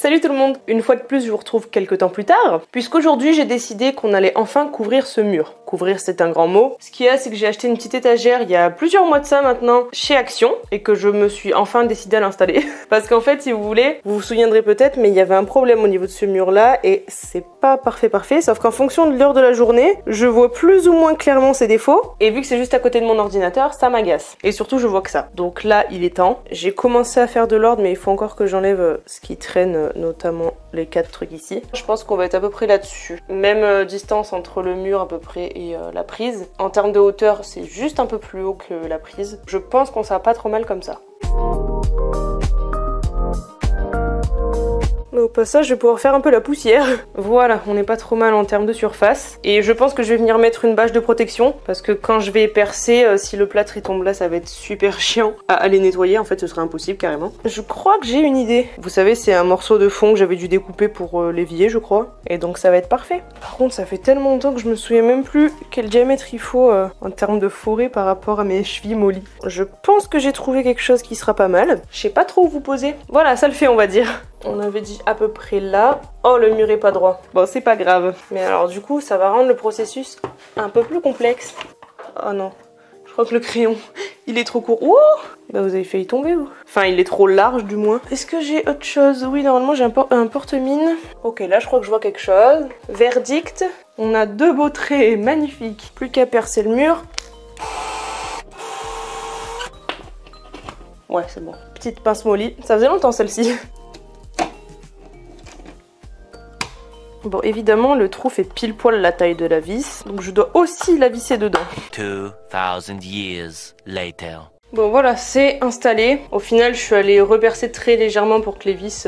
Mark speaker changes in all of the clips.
Speaker 1: Salut tout le monde! Une fois de plus, je vous retrouve quelques temps plus tard, puisqu'aujourd'hui j'ai décidé qu'on allait enfin couvrir ce mur. Couvrir, c'est un grand mot. Ce qu'il y a, c'est que j'ai acheté une petite étagère il y a plusieurs mois de ça maintenant chez Action et que je me suis enfin décidé à l'installer. Parce qu'en fait, si vous voulez, vous vous souviendrez peut-être, mais il y avait un problème au niveau de ce mur-là et c'est pas parfait, sauf qu'en fonction de l'heure de la journée, je vois plus ou moins clairement ses défauts et vu que c'est juste à côté de mon ordinateur, ça m'agace. Et surtout, je vois que ça. Donc là, il est temps. J'ai commencé à faire de l'ordre, mais il faut encore que j'enlève ce qui traîne, notamment les 4 trucs ici. Je pense qu'on va être à peu près là-dessus. Même distance entre le mur à peu près et la prise. En termes de hauteur, c'est juste un peu plus haut que la prise. Je pense qu'on sera pas trop mal comme ça. Au passage, je vais pouvoir faire un peu la poussière. Voilà, on n'est pas trop mal en termes de surface. Et je pense que je vais venir mettre une bâche de protection parce que quand je vais percer, si le plâtre il tombe là, ça va être super chiant à aller nettoyer. En fait, ce serait impossible carrément. Je crois que j'ai une idée. Vous savez, c'est un morceau de fond que j'avais dû découper pour l'évier, je crois. Et donc ça va être parfait. Par contre, ça fait tellement longtemps que je me souviens même plus quel diamètre il faut en termes de forêt par rapport à mes chevilles mollies. Je pense que j'ai trouvé quelque chose qui sera pas mal. Je sais pas trop où vous poser. Voilà, ça le fait, on va dire. On avait dit à peu près là. Oh, le mur est pas droit. Bon, c'est pas grave. Mais alors du coup, ça va rendre le processus un peu plus complexe. Oh non, je crois que le crayon, il est trop court. Ouh, bah vous avez failli tomber vous. Enfin, il est trop large du moins. Est-ce que j'ai autre chose? Oui, normalement j'ai un porte-mine. Ok, là je crois que je vois quelque chose. Verdict, on a 2 beaux traits magnifiques. Plus qu'à percer le mur. Ouais, c'est bon. Petite pince molly. Ça faisait longtemps celle-ci. Bon, évidemment, le trou fait pile poil la taille de la vis, donc je dois aussi la visser dedans.
Speaker 2: 2000 years later.
Speaker 1: Bon, voilà, c'est installé. Au final, je suis allée repercer très légèrement pour que les vis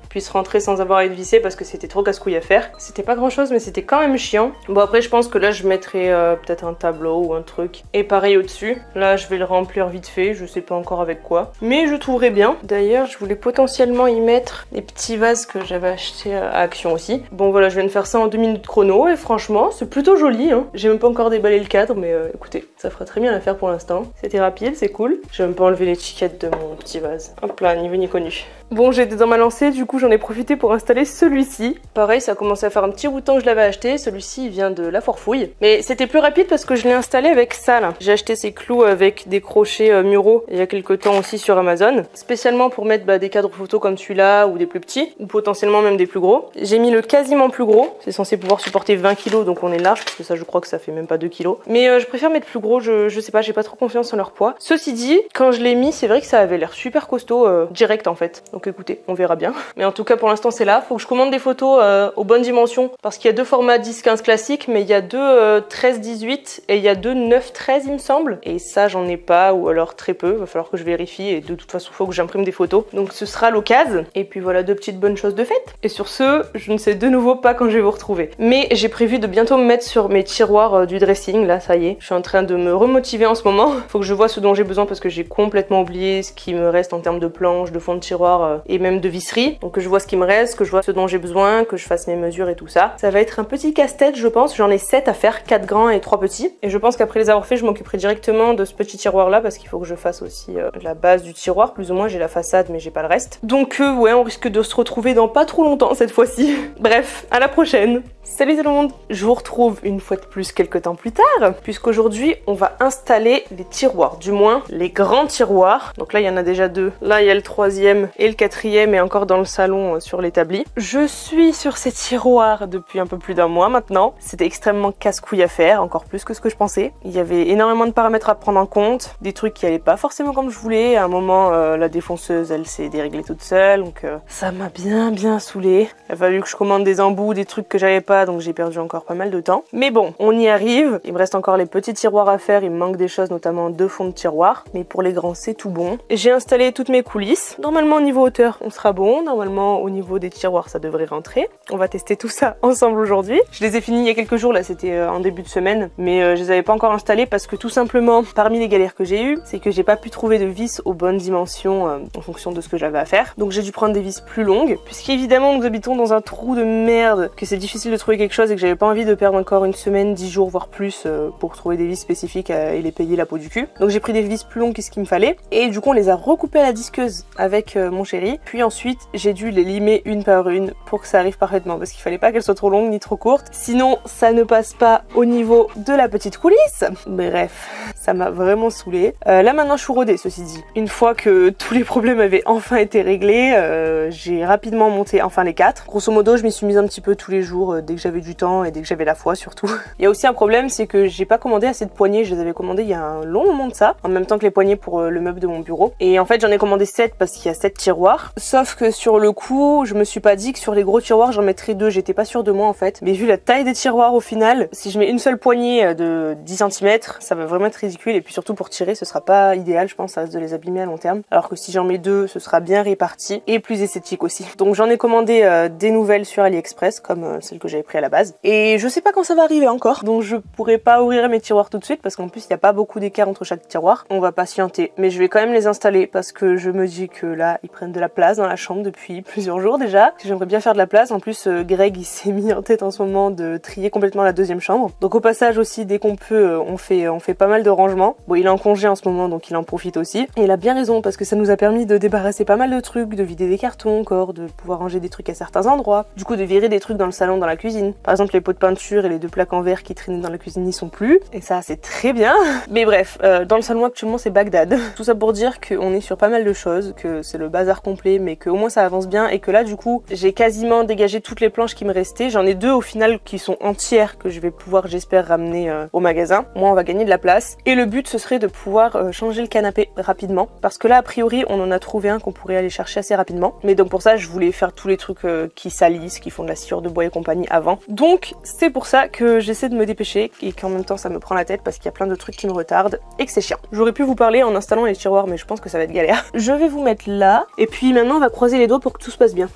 Speaker 1: puissent rentrer sans avoir à être vissées parce que c'était trop casse-couille à faire. C'était pas grand-chose, mais c'était quand même chiant. Bon, après, je pense que là, je mettrai peut-être un tableau ou un truc. Et pareil au-dessus. Là, je vais le remplir vite fait, je sais pas encore avec quoi. Mais je trouverai bien. D'ailleurs, je voulais potentiellement y mettre des petits vases que j'avais achetés à Action aussi. Bon, voilà, je viens de faire ça en 2 minutes chrono et franchement, c'est plutôt joli, hein. J'ai même pas encore déballé le cadre, mais écoutez, ça fera très bien l'affaire pour l'instant. C'était rapide, c'est cool. J'ai même pas enlevé l'étiquette de mon petit vase. Hop là, ni vu ni connu. Bon, j'étais dans ma lancée, du coup j'en ai profité pour installer celui-ci. Pareil, ça a commencé à faire un petit bout de temps que je l'avais acheté. Celui-ci, il vient de La Forfouille. Mais c'était plus rapide parce que je l'ai installé avec ça, là. J'ai acheté ces clous avec des crochets muraux il y a quelques temps aussi sur Amazon. Spécialement pour mettre des cadres photos comme celui-là, ou des plus petits, ou potentiellement même des plus gros. J'ai mis le quasiment plus gros. C'est censé pouvoir supporter 20 kg, donc on est large, parce que ça, je crois que ça fait même pas 2 kg. Mais je préfère mettre plus gros, je sais pas, j'ai pas trop confiance en leur poids. Ceci dit, quand je l'ai mis, c'est vrai que ça avait l'air super costaud, direct en fait. Donc écoutez, on verra bien. Mais en tout cas pour l'instant c'est là. Faut que je commande des photos aux bonnes dimensions parce qu'il y a 2 formats 10-15 classiques, mais il y a 2 13-18 et il y a 2 9-13 il me semble. Et ça j'en ai pas ou alors très peu. Va falloir que je vérifie et de toute façon faut que j'imprime des photos. Donc ce sera l'occasion. Et puis voilà 2 petites bonnes choses de fête. Et sur ce, je ne sais de nouveau pas quand je vais vous retrouver. Mais j'ai prévu de bientôt me mettre sur mes tiroirs du dressing. Là ça y est, je suis en train de me remotiver en ce moment. Faut que je vois ce dont j'ai besoin parce que j'ai complètement oublié ce qui me reste en termes de planches, de fond de tiroir et même de visserie. Donc que je vois ce qui me reste, que je vois ce dont j'ai besoin, que je fasse mes mesures et tout ça. Ça va être un petit casse-tête je pense, j'en ai 7 à faire, 4 grands et 3 petits. Et je pense qu'après les avoir fait, je m'occuperai directement de ce petit tiroir là parce qu'il faut que je fasse aussi la base du tiroir, plus ou moins j'ai la façade mais j'ai pas le reste. Donc ouais, on risque de se retrouver dans pas trop longtemps cette fois-ci. Bref, à la prochaine. Salut tout le monde, je vous retrouve une fois de plus quelques temps plus tard, puisqu'aujourd'hui on va installer les tiroirs, du moins les grands tiroirs. Donc là il y en a déjà 2, là il y a le 3e et le 4e et encore dans le salon sur l'établi. Je suis sur ces tiroirs depuis un peu plus d'1 mois maintenant. C'était extrêmement casse-couille à faire, encore plus que ce que je pensais. Il y avait énormément de paramètres à prendre en compte, des trucs qui allaient pas forcément comme je voulais. À un moment la défonceuse elle s'est déréglée toute seule, donc ça m'a bien saoulée. Il a fallu que je commande des embouts, des trucs que j'avais pas, donc j'ai perdu encore pas mal de temps. Mais bon, on y arrive. Il me reste encore les petits tiroirs à faire, il me manque des choses, notamment 2 fonds de tiroir. Mais pour les grands, c'est tout bon. J'ai installé toutes mes coulisses. Normalement, au niveau hauteur, on sera bon. Normalement, au niveau des tiroirs, ça devrait rentrer. On va tester tout ça ensemble aujourd'hui. Je les ai finis il y a quelques jours, là, c'était en début de semaine. Mais je les avais pas encore installés parce que tout simplement, parmi les galères que j'ai eues, c'est que j'ai pas pu trouver de vis aux bonnes dimensions en fonction de ce que j'avais à faire. Donc j'ai dû prendre des vis plus longues. Puisqu'évidemment, nous habitons dans un trou de merde, que c'est difficile de trouver quelque chose et que j'avais pas envie de perdre encore une semaine, 10 jours voire plus pour trouver des vis spécifiques et les payer la peau du cul. Donc j'ai pris des vis plus longues que ce qu'il me fallait et du coup on les a recoupées à la disqueuse avec mon chéri. Puis ensuite j'ai dû dû les limer une par une pour que ça arrive parfaitement parce qu'il fallait pas qu'elles soient trop longues ni trop courtes. Sinon, ça ne passe pas au niveau de la petite coulisse. Bref, ça m'a vraiment saoulée. Là maintenant, je suis rodée, ceci dit. Une fois que tous les problèmes avaient enfin été réglés, j'ai rapidement monté enfin les 4. Grosso modo, je m'y suis mise un petit peu tous les jours dès que j'avais du temps et dès que j'avais la foi surtout. Il y a aussi un problème, c'est que j'ai pas commandé assez de poignées. Je les avais commandées il y a un long moment de ça, en même temps que les poignées pour le meuble de mon bureau. Et en fait, j'en ai commandé 7 parce qu'il y a 7 tiroirs. Sauf que sur le coup, je me suis pas dit que sur les gros tiroirs, j'en mettrais 2. J'étais pas sûre de moi en fait. Mais vu la taille des tiroirs au final, si je mets une seule poignée de 10 cm, ça va vraiment être ridicule. Et puis surtout pour tirer, ce sera pas idéal, je pense, ça risque de les abîmer à long terme. Alors que si j'en mets 2, ce sera bien réparti et plus esthétique aussi. Donc j'en ai commandé des nouvelles sur AliExpress, comme celles que j'avais pris à la base. Et je sais pas quand ça va arriver encore, donc je pourrais pas ouvrir mes tiroirs tout de suite parce qu'en plus il n'y a pas beaucoup d'écart entre chaque tiroir. On va patienter, mais je vais quand même les installer parce que je me dis que là ils prennent de la place dans la chambre depuis plusieurs jours déjà. J'aimerais bien faire de la place. En plus Greg il s'est mis en tête en ce moment de trier complètement la deuxième chambre. Donc au passage aussi dès qu'on peut on fait pas mal de rangements. Bon, il est en congé en ce moment donc il en profite aussi. Et il a bien raison parce que ça nous a permis de débarrasser pas mal de trucs, de vider des cartons encore, de pouvoir ranger des trucs à certains endroits. Du coup de virer des trucs dans le salon, dans la cuisine. Par exemple les pots de peinture et les 2 plaques en verre qui traînaient dans la cuisine n'y sont plus. Et ça c'est très bien. Mais bref, dans le salon actuellement c'est Bagdad. Tout ça pour dire qu'on est sur pas mal de choses, que c'est le bazar complet mais qu'au moins ça avance bien et que là du coup j'ai quasiment dégagé toutes les planches qui me restaient. J'en ai 2 au final qui sont entières que je vais pouvoir j'espère ramener au magasin. Moi on va gagner de la place. Et le but ce serait de pouvoir changer le canapé rapidement parce que là a priori on en a trouvé un qu'on pourrait aller chercher assez rapidement. Mais donc pour ça je voulais faire tous les trucs qui salissent, qui font de la sciure de bois et compagnie avant. Donc c'est pour ça que j'essaie de me dépêcher et qu'en même temps ça me prend la tête parce qu'il y a plein de trucs qui me retardent et que c'est chiant. J'aurais pu vous parler en installant les tiroirs mais je pense que ça va être galère. Je vais vous mettre là et puis maintenant on va croiser les doigts pour que tout se passe bien.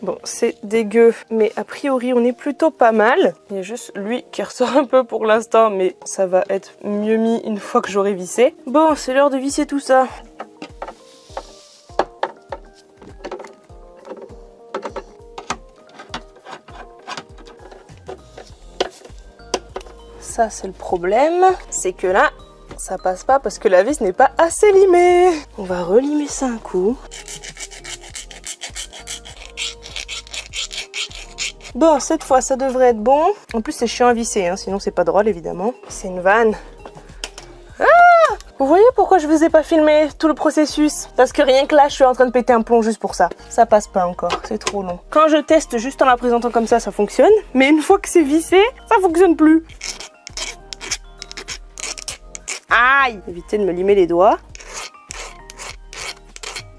Speaker 1: Bon, c'est dégueu, mais a priori on est plutôt pas mal. Il y a juste lui qui ressort un peu pour l'instant, mais ça va être mieux mis une fois que j'aurai vissé. Bon, c'est l'heure de visser tout ça. Ça c'est le problème, c'est que là, ça passe pas parce que la vis n'est pas assez limée. On va relimer ça un coup. Bon, cette fois, ça devrait être bon. En plus, c'est chiant à visser, hein, sinon c'est pas drôle, évidemment. C'est une vanne. Ah! Vous voyez pourquoi je vous ai pas filmé tout le processus? Parce que rien que là, je suis en train de péter un plomb juste pour ça. Ça passe pas encore, c'est trop long. Quand je teste juste en la présentant comme ça fonctionne. Mais une fois que c'est vissé, ça fonctionne plus. Aïe! Évitez de me limer les doigts.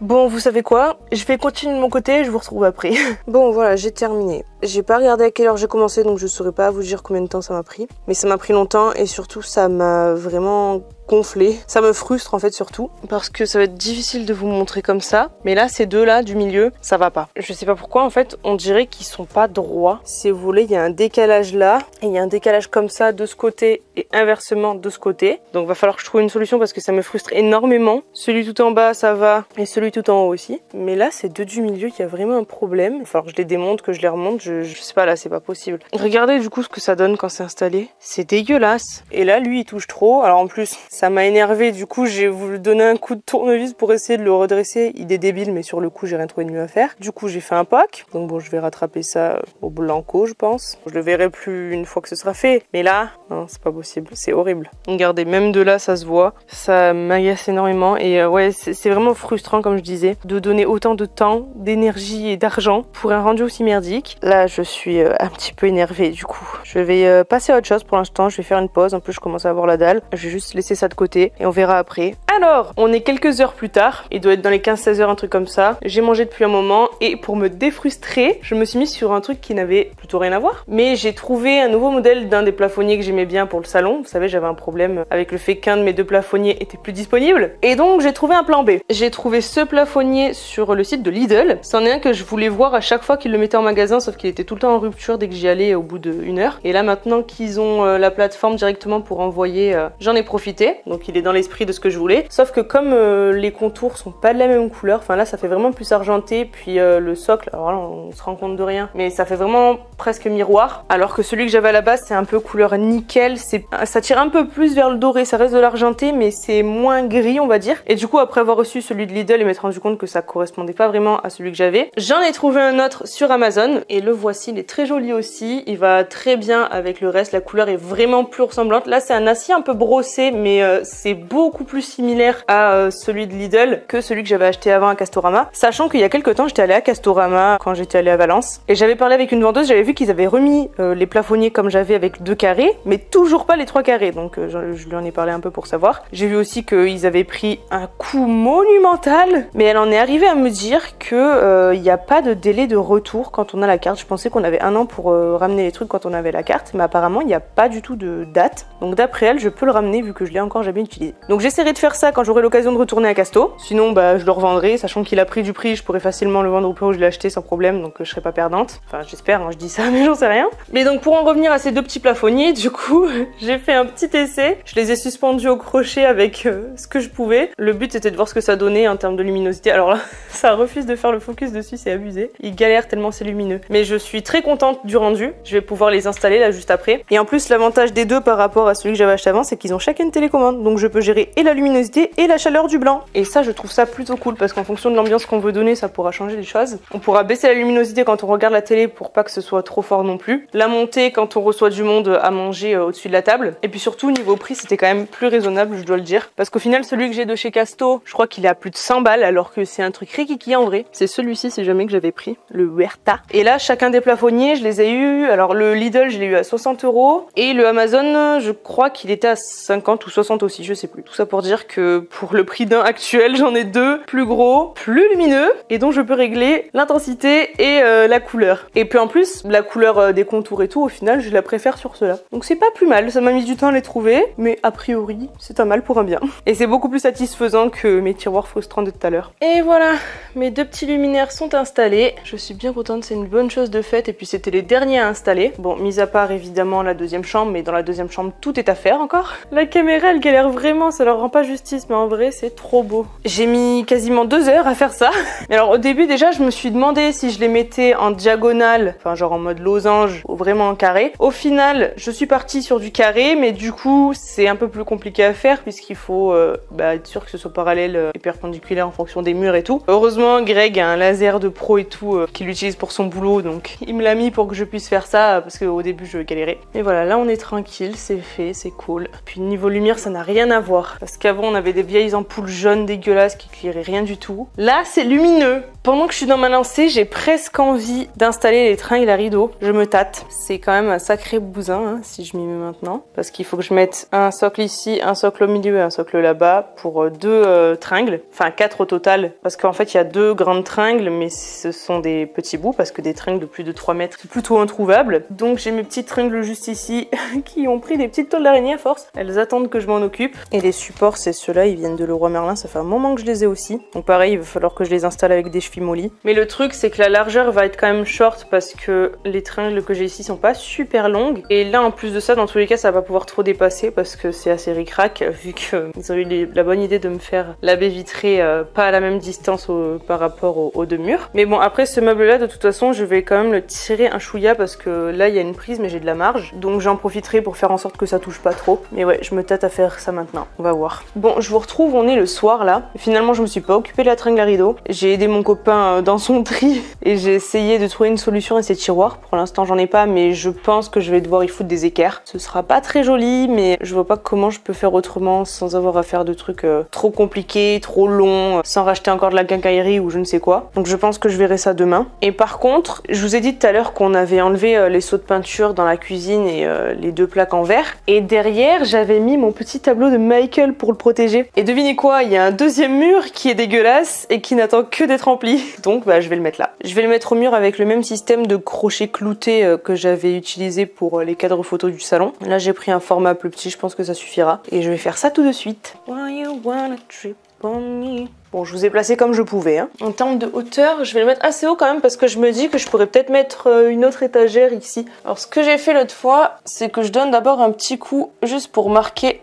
Speaker 1: Bon, vous savez quoi? Je vais continuer de mon côté, je vous retrouve après. Bon, voilà, j'ai terminé. J'ai pas regardé à quelle heure j'ai commencé, donc je saurais pas vous dire combien de temps ça m'a pris. Mais ça m'a pris longtemps et surtout, ça m'a vraiment gonflé. Ça me frustre en fait surtout, parce que ça va être difficile de vous montrer comme ça. Mais là, ces deux là du milieu, ça va pas. Je sais pas pourquoi, en fait, on dirait qu'ils sont pas droits. Si vous voulez, il y a un décalage là, et il y a un décalage comme ça de ce côté et inversement de ce côté. Donc va falloir que je trouve une solution parce que ça me frustre énormément. Celui tout en bas, ça va, et celui tout en haut aussi. Mais là, ces deux du milieu, il y a vraiment un problème. Il va falloir que je les démonte, que je les remonte. Je sais pas, là, c'est pas possible. Regardez du coup ce que ça donne quand c'est installé. C'est dégueulasse. Et là, lui, il touche trop. Alors en plus, ça m'a énervé. Du coup, j'ai voulu donner un coup de tournevis pour essayer de le redresser. Il est débile, mais sur le coup, j'ai rien trouvé de mieux à faire. Du coup, j'ai fait un POC. Donc bon, je vais rattraper ça au blanco, je pense. Je le verrai plus une fois que ce sera fait. Mais là, non, c'est pas possible. C'est horrible. Regardez, même de là, ça se voit. Ça m'agace énormément. Et ouais, c'est vraiment frustrant, comme je disais, de donner autant de temps, d'énergie et d'argent pour un rendu aussi merdique. Là, je suis un petit peu énervée du coup. Je vais passer à autre chose pour l'instant. Je vais faire une pause. En plus, je commence à avoir la dalle. Je vais juste laisser ça de côté et on verra après. Alors, on est quelques heures plus tard. Il doit être dans les 15-16 heures, un truc comme ça. J'ai mangé depuis un moment et pour me défrustrer, je me suis mise sur un truc qui n'avait plutôt rien à voir. Mais j'ai trouvé un nouveau modèle d'un des plafonniers que j'aimais bien pour le salon. Vous savez, j'avais un problème avec le fait qu'un de mes deux plafonniers était plus disponible. Et donc, j'ai trouvé un plan B. J'ai trouvé ce plafonnier sur le site de Lidl. C'en est un que je voulais voir à chaque fois qu'il le mettait en magasin, sauf qu'il qu'il était tout le temps en rupture dès que j'y allais au bout d'1 heure. Et là maintenant qu'ils ont la plateforme directement pour envoyer, j'en ai profité. Donc il est dans l'esprit de ce que je voulais. Sauf que comme les contours sont pas de la même couleur, enfin là ça fait vraiment plus argenté, puis le socle, alors là on se rend compte de rien, mais ça fait vraiment presque miroir. Alors que celui que j'avais à la base c'est un peu couleur nickel, ça tire un peu plus vers le doré, ça reste de l'argenté mais c'est moins gris on va dire. Et du coup après avoir reçu celui de Lidl et m'être rendu compte que ça correspondait pas vraiment à celui que j'avais, j'en ai trouvé un autre sur Amazon et le voici, il est très joli aussi, il va très bien avec le reste, la couleur est vraiment plus ressemblante. Là c'est un acier un peu brossé mais c'est beaucoup plus similaire à celui de Lidl que celui que j'avais acheté avant à Castorama, sachant qu'il y a quelques temps j'étais allée à Castorama quand j'étais allée à Valence et j'avais parlé avec une vendeuse, j'avais vu qu'ils avaient remis les plafonniers comme j'avais avec 2 carrés mais toujours pas les 3 carrés, donc je lui en ai parlé un peu pour savoir. J'ai vu aussi qu'ils avaient pris un coup monumental, mais elle en est arrivée à me dire que il n'y a pas de délai de retour quand on a la carte. Je pensais qu'on avait 1 an pour ramener les trucs quand on avait la carte, mais apparemment il n'y a pas du tout de date, donc d'après elle je peux le ramener vu que je l'ai encore jamais utilisé. Donc j'essaierai de faire ça quand j'aurai l'occasion de retourner à Casto, sinon bah je le revendrai, sachant qu'il a pris du prix, je pourrais facilement le vendre au prix où je l'ai acheté sans problème, donc je serai pas perdante, enfin j'espère, hein, je dis ça mais j'en sais rien. Mais donc pour en revenir à ces 2 petits plafonniers, du coup j'ai fait un petit essai, je les ai suspendus au crochet avec ce que je pouvais. Le but était de voir ce que ça donnait en termes de luminosité. Alors là ça refuse de faire le focus dessus, c'est abusé, il galère tellement c'est lumineux, mais je suis très contente du rendu. Je vais pouvoir les installer là juste après, et en plus l'avantage des deux par rapport à celui que j'avais acheté avant c'est qu'ils ont chacun une télécommande, donc je peux gérer et la luminosité et la chaleur du blanc, et ça je trouve ça plutôt cool parce qu'en fonction de l'ambiance qu'on veut donner ça pourra changer les choses. On pourra baisser la luminosité quand on regarde la télé pour pas que ce soit trop fort non plus, la monter quand on reçoit du monde à manger au-dessus de la table, et puis surtout niveau prix c'était quand même plus raisonnable, je dois le dire, parce qu'au final celui que j'ai de chez Casto je crois qu'il est à plus de 100 balles alors que c'est un truc rikiki en vrai. C'est celui-ci si jamais que j'avais pris, le Huerta. Et là chacun des plafonniers je les ai eu, alors le Lidl je l'ai eu à 60 € et le Amazon je crois qu'il était à 50 ou 60 aussi, je sais plus. Tout ça pour dire que pour le prix d'un actuel j'en ai 2 plus gros, plus lumineux, et dont je peux régler l'intensité et la couleur. Et puis en plus la couleur des contours et tout, au final je la préfère sur ceux-là. Donc c'est pas plus mal, ça m'a mis du temps à les trouver, mais a priori c'est un mal pour un bien. Et c'est beaucoup plus satisfaisant que mes tiroirs frustrants de tout à l'heure. Et voilà, mes 2 petits luminaires sont installés. Je suis bien contente, c'est une bonne chose de fait, et puis c'était les derniers à installer. Bon, mis à part évidemment la 2e chambre, mais dans la 2e chambre tout est à faire encore. La caméra elle galère vraiment, ça leur rend pas justice, mais en vrai c'est trop beau. J'ai mis quasiment 2 heures à faire ça. Mais alors au début déjà je me suis demandé si je les mettais en diagonale, enfin genre en mode losange ou vraiment en carré. Au final je suis partie sur du carré, mais du coup c'est un peu plus compliqué à faire puisqu'il faut être sûr que ce soit parallèle et perpendiculaire en fonction des murs et tout. Heureusement Greg a un laser de pro et tout qu'il utilise pour son boulot, donc il me l'a mis pour que je puisse faire ça parce qu'au début je galérais. Et voilà, là on est tranquille, c'est fait, c'est cool. Puis niveau lumière ça n'a rien à voir parce qu'avant on avait des vieilles ampoules jaunes dégueulasses qui éclairaient rien du tout. Là c'est lumineux. Pendant que je suis dans ma lancée, j'ai presque envie d'installer les tringles à rideaux. Je me tâte. C'est quand même un sacré bousin hein, si je m'y mets maintenant, parce qu'il faut que je mette un socle ici, un socle au milieu et un socle là-bas pour 2 tringles, enfin 4 au total, parce qu'en fait il y a 2 grandes tringles mais ce sont des petits bouts parce que des tringles de plus de 3 mètres c'est plutôt introuvable. Donc j'ai mes petites tringles juste ici qui ont pris des petites toiles d'araignée à force. Elles attendent que je m'en occupe. Et les supports c'est ceux-là, ils viennent de Leroy Merlin, ça fait un moment que je les ai aussi. Donc pareil, il va falloir que je les installe avec des chevilles mollies. Mais le truc c'est que la largeur va être quand même short parce que les tringles que j'ai ici sont pas super longues. Et là en plus de ça, dans tous les cas ça va pas pouvoir trop dépasser parce que c'est assez ric-rac vu qu'ils ont eu la bonne idée de me faire la baie vitrée pas à la même distance par rapport aux 2 murs. Mais bon après ce meuble là de toute façon je vais quand même le tirer un chouïa parce que là il y a une prise mais j'ai de la marge. Donc j'en profiterai pour faire en sorte que ça touche pas trop. Mais ouais, je me tâte à faire ça maintenant, on va voir. Bon, je vous retrouve, on est le soir là. Finalement je me suis pas occupée de la tringle à rideau. J'ai aidé mon copain dans son tri et j'ai essayé de trouver une solution à ces tiroirs. Pour l'instant j'en ai pas, mais je pense que je vais devoir y foutre des équerres. Ce sera pas très joli, mais je vois pas comment je peux faire autrement sans avoir à faire de trucs trop compliqués, trop longs, sans racheter encore de la quincaillerie ou je ne sais quoi. Donc je pense que je verrai ça demain. Et par contre, je vous ai dit tout à l'heure qu'on avait enlevé les seaux de peinture dans la cuisine et les 2 plaques en verre. Et derrière, j'avais mis mon petit tableau de Michael pour le protéger. Et devinez quoi, il y a un 2e mur qui est dégueulasse et qui n'attend que d'être rempli. Donc bah je vais le mettre là. Je vais le mettre au mur avec le même système de crochet clouté que j'avais utilisé pour les cadres photos du salon. Là j'ai pris un format plus petit, je pense que ça suffira. Et je vais faire ça tout de suite. Why you wanna trip Bon, je vous ai placé comme je pouvais. Hein. En termes de hauteur, je vais le mettre assez haut quand même parce que je me dis que je pourrais peut-être mettre une autre étagère ici. Alors ce que j'ai fait l'autre fois, c'est que je donne d'abord un petit coup juste pour marquer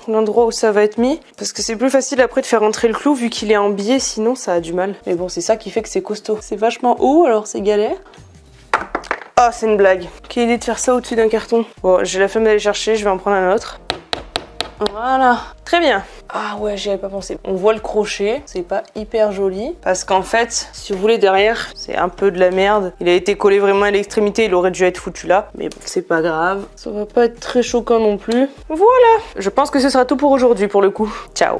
Speaker 1: l'endroit où ça va être mis. Parce que c'est plus facile après de faire entrer le clou vu qu'il est en biais, sinon ça a du mal. Mais bon, c'est ça qui fait que c'est costaud. C'est vachement haut, alors c'est galère. Ah, c'est une blague. Quelle idée de faire ça au-dessus d'un carton. Bon, j'ai la flemme d'aller chercher, je vais en prendre un autre. Voilà, très bien. Ah ouais, j'y avais pas pensé. On voit le crochet, c'est pas hyper joli. Parce qu'en fait, si vous voulez, derrière, c'est un peu de la merde. Il a été collé vraiment à l'extrémité, il aurait dû être foutu là. Mais bon, c'est pas grave. Ça va pas être très choquant non plus. Voilà. Je pense que ce sera tout pour aujourd'hui pour le coup. Ciao.